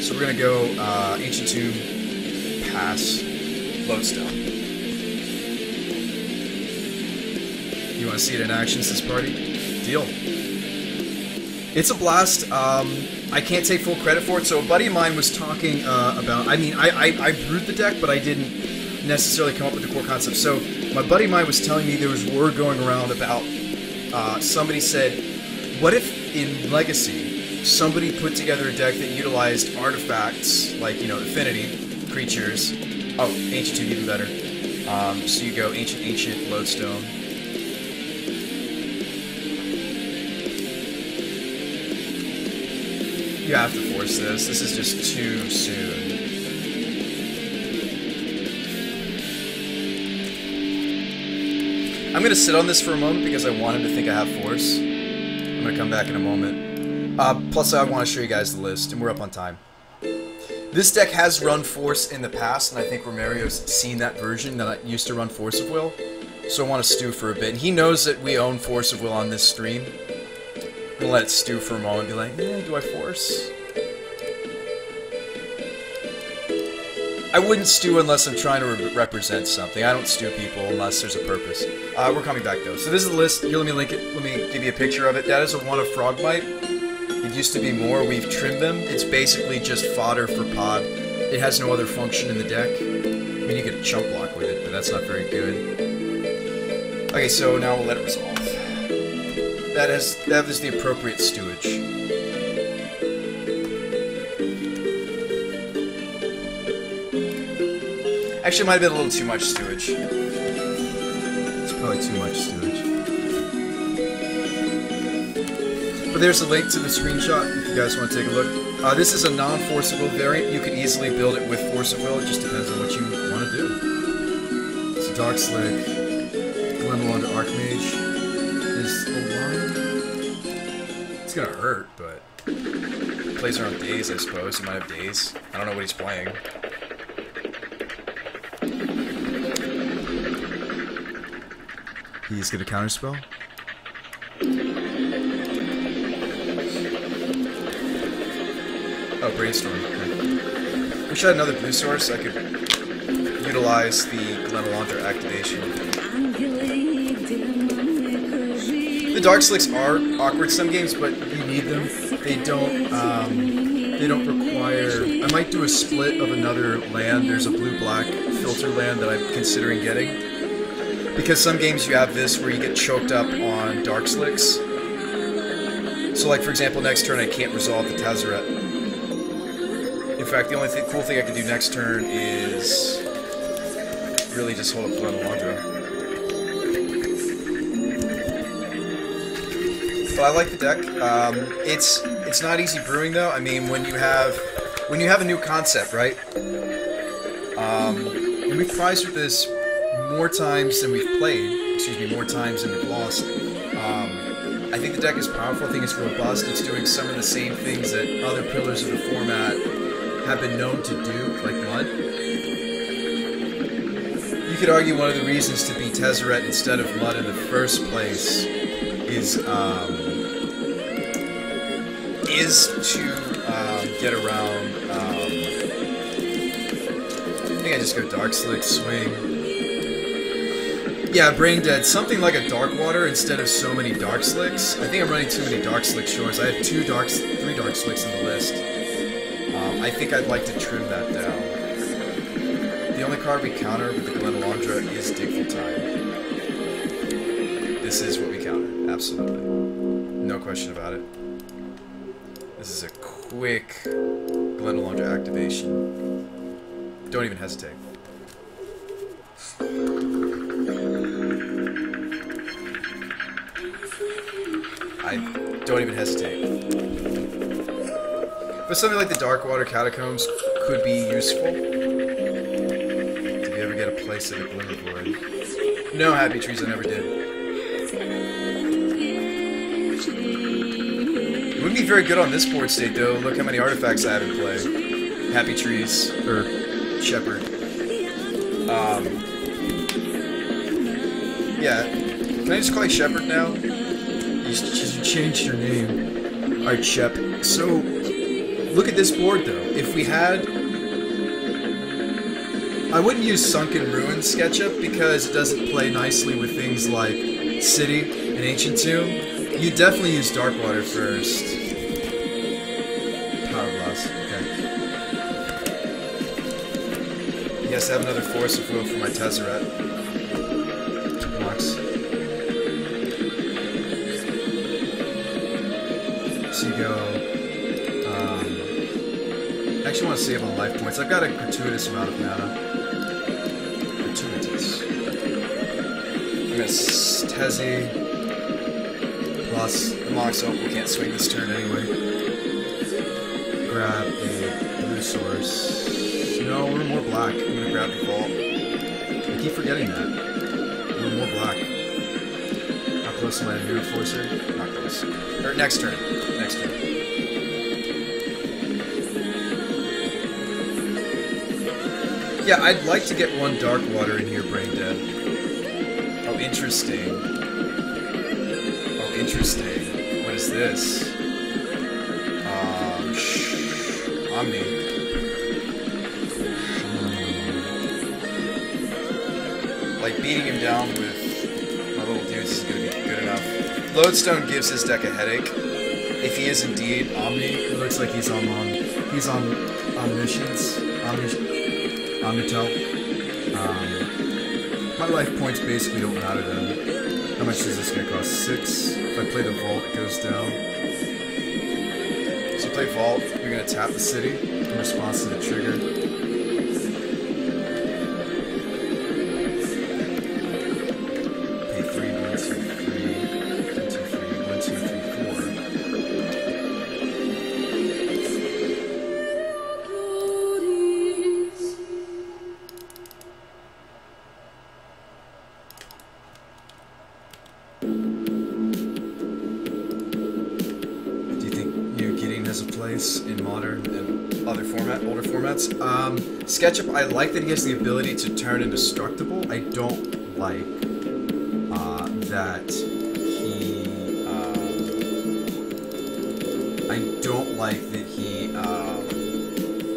So we're gonna go Ancient Tomb, pass, Lodestone. You want to see it in action since party? Deal. It's a blast. I can't take full credit for it. So a buddy of mine was talking about. I mean, I brewed the deck, but I didn't necessarily come up with the core concept. So my buddy of mine was telling me there was word going around about somebody said, what if in Legacy somebody put together a deck that utilized artifacts like, you know, affinity, creatures. Oh, Ancient Tomb even better. So you go Ancient, Lodestone. You have to force this. This is just too soon. I'm gonna sit on this for a moment because I want him to think I have force. I'm gonna come back in a moment. Plus, I want to show you guys the list, and we're up on time. This deck has run Force in the past, and I think Romario's seen that version that I used to run Force of Will. So I want to stew for a bit. And he knows that we own Force of Will on this stream. I'm gonna let it stew for a moment and be like, yeah, do I Force? I wouldn't stew unless I'm trying to represent something. I don't stew people unless there's a purpose. We're coming back though. So this is the list. Here, let me link it. Let me give you a picture of it. That is a one of Frogmite. It used to be more. We've trimmed them. It's basically just fodder for pod. It has no other function in the deck. I mean, you could chump block with it, but that's not very good. Okay, so now we'll let it resolve. That is the appropriate stewage. Actually, it might have been a little too much stewage. It's probably too much stewage. But there's a link to the screenshot if you guys want to take a look. This is a non-Force of Will variant. You can easily build it with Force of Will. It just depends on what you want to do. So Dark Slick, Glenmalon to Archmage is a line. It's gonna hurt, but he plays around days, I suppose. He might have days. I don't know what he's playing. He's gonna counterspell. Oh, Brainstorm. Okay. Wish I had another blue source. I could utilize the Glenmalondra activation. The Dark Slicks are awkward some games, but you need them. They don't require... I might do a split of another land. There's a blue-black filter land that I'm considering getting. Because some games you have this where you get choked up on Dark Slicks. So like, for example, next turn I can't resolve the Tezzeret. In fact, the only cool thing I can do next turn is really just hold up Glenmalondra. But I like the deck. It's not easy brewing though. I mean, when you have a new concept, right? And we've prized with this more times than we've played. Excuse me, more times than we've lost. I think the deck is powerful. I think it's robust. It's doing some of the same things that other pillars of the format have been known to do, like Mud. You could argue one of the reasons to be Tezzeret instead of Mud in the first place is to get around. I think I just go Dark Slick, swing. Yeah, Brain Dead. Something like a Dark Water instead of so many Dark Slicks. I think I'm running too many Dark Slick shorts. I have 3 Dark Slicks on the list. I think I'd like to trim that down. The only card we counter with the Glenmalondra is Dig for Time. This is what we counter. Absolutely. No question about it. This is a quick Glenmalondra activation. Don't even hesitate. I don't even hesitate. But something like the Darkwater Catacombs could be useful. Did you ever get a place at a Glimmer Void? No, Happy Trees, I never did. It wouldn't be very good on this board state, though. Look how many artifacts I have in play. Happy Trees, or Shepherd. Yeah. Can I just call you Shepherd now? You changed your name. Alright, Shep. So, Look at this board, though. If we had... I wouldn't use Sunken Ruins SketchUp because it doesn't play nicely with things like City and Ancient Tomb. You definitely use Darkwater first. Power Blast, okay. Yes, I have another Force of Will for my Tezzeret. Box. So you go... I actually want to save on life points. I've got a gratuitous amount of mana. Gratuitous. I'm gonna Tezzy plus the Mox. Oh, we can't swing this turn anyway. Grab a blue source. No, we're more black. I'm gonna grab the vault. I keep forgetting that. We're more black. How close am I to Mirror Forcer? Not close. Or next turn. Next turn. Yeah, I'd like to get one Darkwater in here, Brain Dead. Oh, interesting. Oh, interesting. What is this? Omni. Like, beating him down with my little dudes is gonna be good enough. Lodestone gives his deck a headache. If he is indeed Omni, it looks like he's on Omniscience. Omnitel. My life points basically don't matter then. How much does this guy cost? 6. If I play the Vault, it goes down. So you play Vault, you're going to tap the city in response to the trigger. Pay 3, 1, 2, 3, 1, 2, 3, 1, 2, 3, in modern and older formats. SketchUp, I like that he has the ability to turn indestructible. I don't like that he. I don't like that he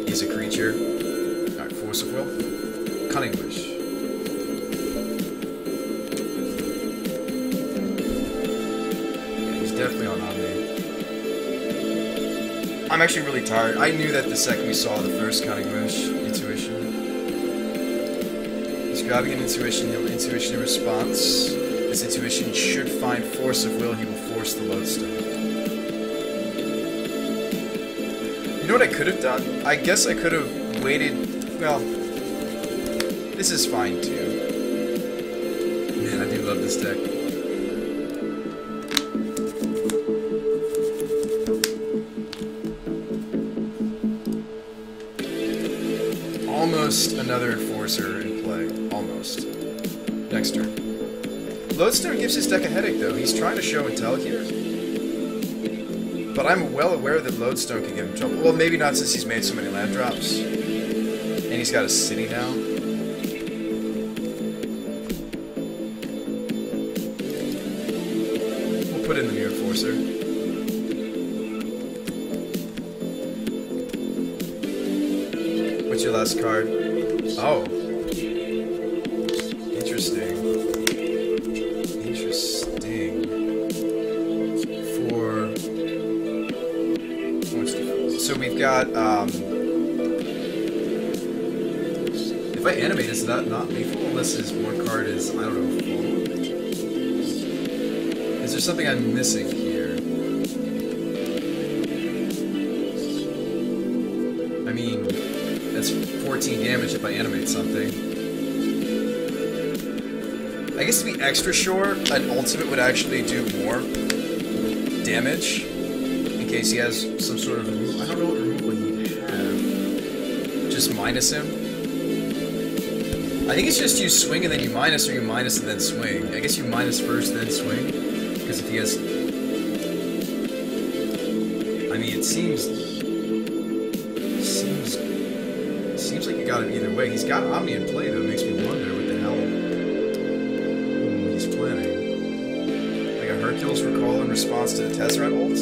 is a creature. Alright, Force of Will. Cunning Wish. Yeah, he's definitely on Omni. I'm actually really tired. I knew that the second we saw the first Cunning Wish. Intuition. He's grabbing an Intuition, he'll Intuition in response. This Intuition should find Force of Will, he will force the Lodestone. You know what I could have done? I guess I could have waited... Well, this is fine too. Man, I do love this deck. Almost another Enforcer in play. Almost. Next turn. Lodestone gives his deck a headache, though. He's trying to show and tell here. But I'm well aware that Lodestone can give him trouble. Well, maybe not since he's made so many land drops. And he's got a city now. We'll put in the Mirror Forcer. What's your last card? Oh. Interesting. Interesting. So we've got, if I animate, is that not lethal? Unless his one card is, I don't know, full. Is there something I'm missing here? I mean... That's 14 damage if I animate something. I guess to be extra sure, an ultimate would actually do more damage. In case he has some sort of removal. I don't know what removal he'd have. Just minus him. I think it's just you swing and then you minus, or you minus and then swing. I guess you minus first, then swing. Because if he has... I mean, it seems like you got him either way. He's got Omni in play, though. It makes me wonder what the hell he's planning. Like a Hercules Recall in response to the Tezzeret ult?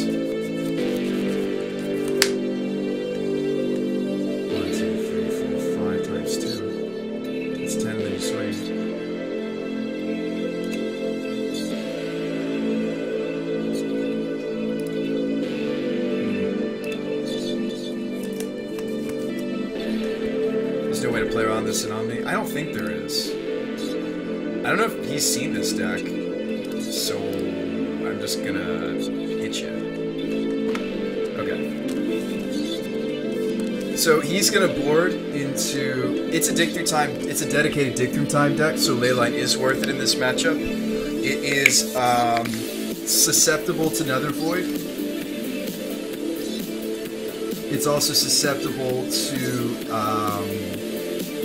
no way to play around this and on me. I don't think there is. I don't know if he's seen this deck, so I'm just gonna hit you. Okay. So he's gonna board into. It's a dig through time. It's a dedicated dig through time deck, so Leyline is worth it in this matchup. It is susceptible to Nether Void. It's also susceptible to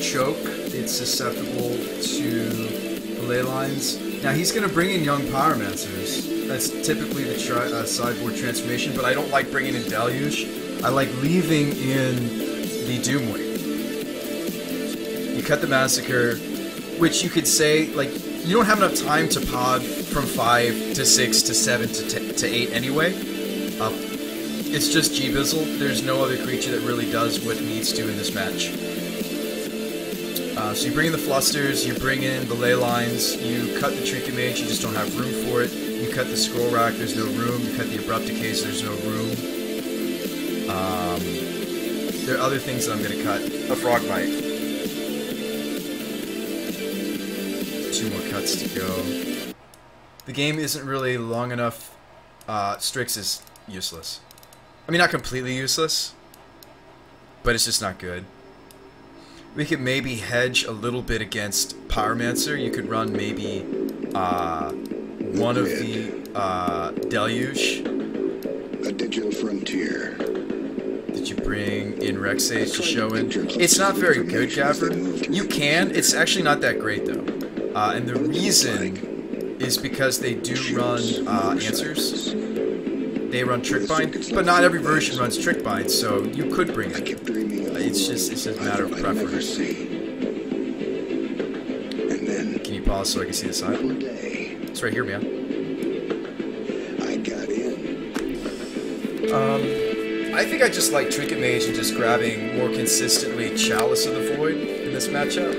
choke. It's susceptible to ley lines. Now he's going to bring in young Pyromancers. That's typically the sideboard transformation, but I don't like bringing in Deluge. I like leaving in the Doomwing. You cut the Massacre, which you could say, like, you don't have enough time to pod from 5 to 6 to 7 to 8 anyway. It's just G-Bizzle. There's no other creature that really does what it needs to in this match. So you bring in the Flusters, you bring in the Ley Lines, you cut the Trinket Mage, you just don't have room for it. You cut the Scroll Rack, there's no room. You cut the Abrupt Decays, there's no room. There are other things that I'm going to cut. A Frogmite. 2 more cuts to go. The game isn't really long enough. Strix is useless. I mean, not completely useless, but it's just not good. We could maybe hedge a little bit against Pyromancer. You could run maybe one of the Deluge. A digital frontier. Did you bring in Rexage to show in? It's not very good, Gavin. You can. It's actually not that great, though. And the reason is because they do run Answers. They run Trickbind, but not every version runs Trickbind, so you could bring it. It's just a matter of preference. Can you pause so I can see the sideboard? It's right here, man. I got in. I think I just like Trinket Mage and just grabbing more consistently Chalice of the Void in this matchup.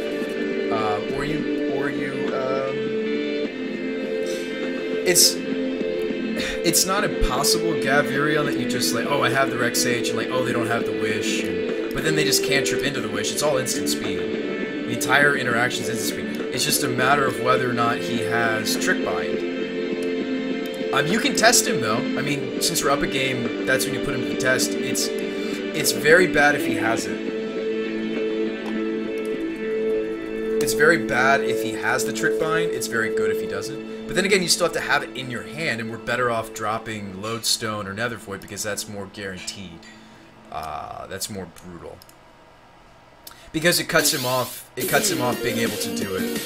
It's not impossible, Gavirion, that you just like, oh, I have the Rexage, and like, oh, they don't have the Wish, but then they just cantrip into the Wish. It's all instant speed. The entire interaction is instant speed. It's just a matter of whether or not he has Trickbind. You can test him, though. I mean, since we're up a game, that's when you put him to the test. It's very bad if he has it. It's very bad if he has the Trickbind. It's very good if he doesn't. But then again, you still have to have it in your hand, and we're better off dropping Lodestone or Nether Void because that's more guaranteed. That's more brutal. Because it cuts him off. It cuts him off being able to do it.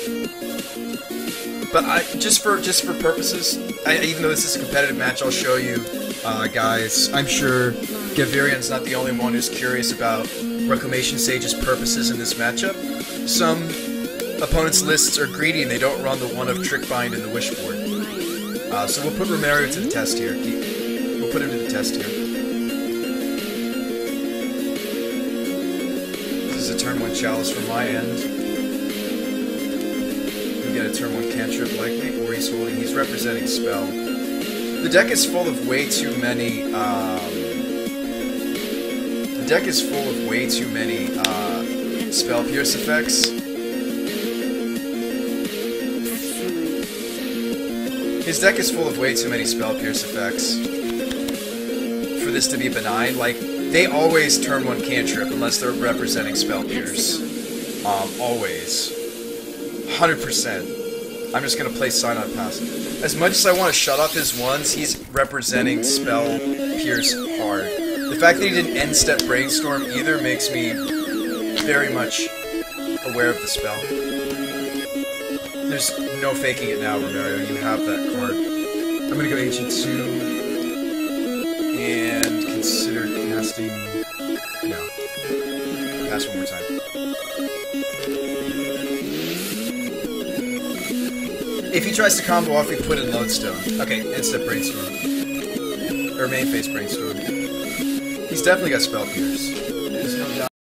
But just for purposes, even though this is a competitive match, I'll show you, guys. I'm sure Gavirion's not the only one who's curious about Reclamation Sage's purposes in this matchup. Some opponents' lists are greedy and they don't run the one of Trickbind in the Wish board. So we'll put Romario to the test here. We'll put him to the test here. This is a turn 1 Chalice from my end. We get a turn 1 cantrip likely, or he's representing Spell. The deck is full of way too many, Spell Pierce effects. His deck is full of way too many Spell Pierce effects for this to be benign. Like, they always turn 1 cantrip unless they're representing Spell Pierce. Always. 100%. I'm just gonna play Sign on Pass. As much as I want to shut off his ones, he's representing Spell Pierce hard. The fact that he didn't end step Brainstorm either makes me very much aware of the spell. There's no faking it now, Romario. You have that card. I'm gonna go Ancient 2 and consider casting. No. Pass one more time. If he tries to combo off, we put in Lodestone. Okay, instead Brainstorm. Or main phase Brainstorm. He's definitely got Spell Pierce.